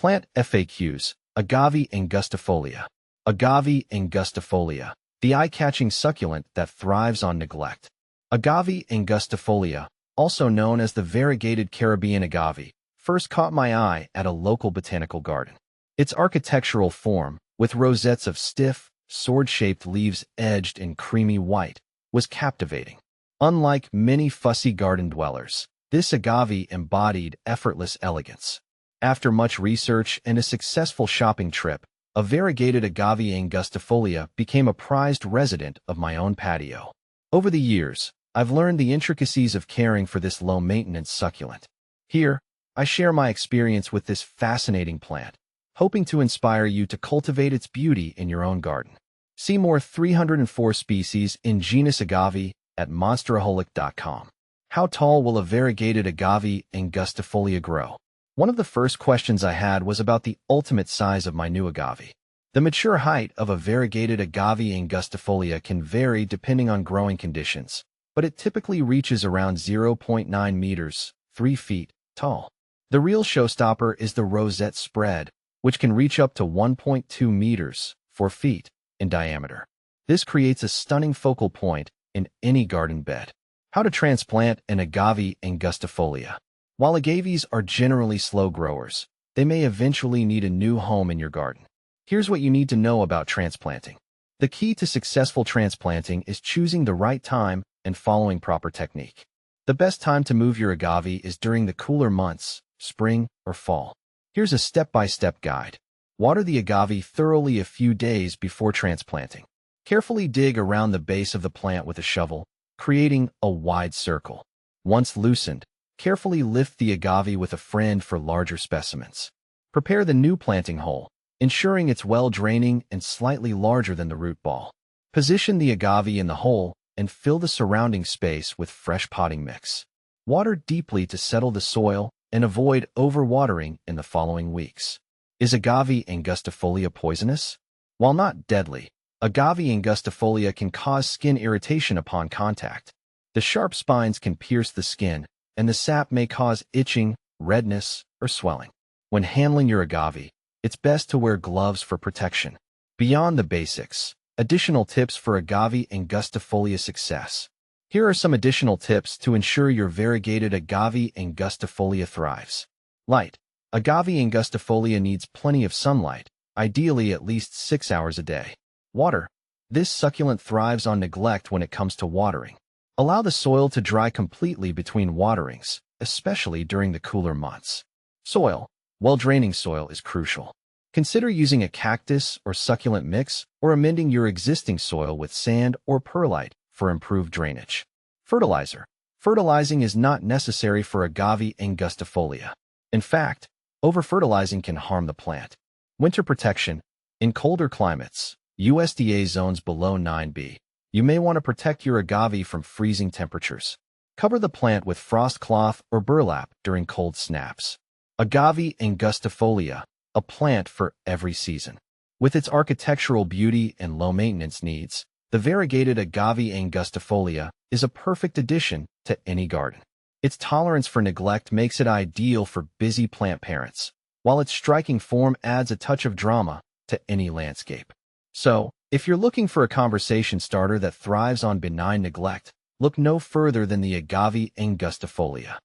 Plant FAQs. Agave angustifolia. Agave angustifolia, the eye-catching succulent that thrives on neglect. Agave angustifolia, also known as the variegated Caribbean agave, first caught my eye at a local botanical garden. Its architectural form, with rosettes of stiff, sword-shaped leaves edged in creamy white, was captivating. Unlike many fussy garden dwellers, this agave embodied effortless elegance. After much research and a successful shopping trip, a variegated Agave angustifolia became a prized resident of my own patio. Over the years, I've learned the intricacies of caring for this low-maintenance succulent. Here, I share my experience with this fascinating plant, hoping to inspire you to cultivate its beauty in your own garden. See more 304 species in genus Agave at monsteraholic.com. How tall will a variegated Agave angustifolia grow? One of the first questions I had was about the ultimate size of my new agave. The mature height of a variegated Agave angustifolia can vary depending on growing conditions, but it typically reaches around 0.9 meters, 3 feet, tall. The real showstopper is the rosette spread, which can reach up to 1.2 meters, 4 feet, in diameter. This creates a stunning focal point in any garden bed. How to transplant an Agave angustifolia. While agaves are generally slow growers, they may eventually need a new home in your garden. Here's what you need to know about transplanting. The key to successful transplanting is choosing the right time and following proper technique. The best time to move your agave is during the cooler months, spring or fall. Here's a step-by-step guide. Water the agave thoroughly a few days before transplanting. Carefully dig around the base of the plant with a shovel, creating a wide circle. Once loosened, carefully lift the agave with a friend for larger specimens. Prepare the new planting hole, ensuring it's well-draining and slightly larger than the root ball. Position the agave in the hole and fill the surrounding space with fresh potting mix. Water deeply to settle the soil and avoid overwatering in the following weeks. Is Agave angustifolia poisonous? While not deadly, Agave angustifolia can cause skin irritation upon contact. The sharp spines can pierce the skin, and the sap may cause itching, redness, or swelling. When handling your agave, it's best to wear gloves for protection. Beyond the basics, additional tips for Agave angustifolia success. Here are some additional tips to ensure your variegated Agave angustifolia thrives. Light. Agave angustifolia needs plenty of sunlight, ideally at least 6 hours a day. Water. This succulent thrives on neglect when it comes to watering. Allow the soil to dry completely between waterings, especially during the cooler months. Soil. Well-draining soil is crucial. Consider using a cactus or succulent mix or amending your existing soil with sand or perlite for improved drainage. Fertilizer. Fertilizing is not necessary for Agave angustifolia. In fact, over-fertilizing can harm the plant. Winter protection. In colder climates, USDA zones below 9°, you may want to protect your agave from freezing temperatures. Cover the plant with frost cloth or burlap during cold snaps. Agave angustifolia, a plant for every season. With its architectural beauty and low maintenance needs, the variegated Agave angustifolia is a perfect addition to any garden. Its tolerance for neglect makes it ideal for busy plant parents, while its striking form adds a touch of drama to any landscape. So, if you're looking for a conversation starter that thrives on benign neglect, look no further than the Agave angustifolia.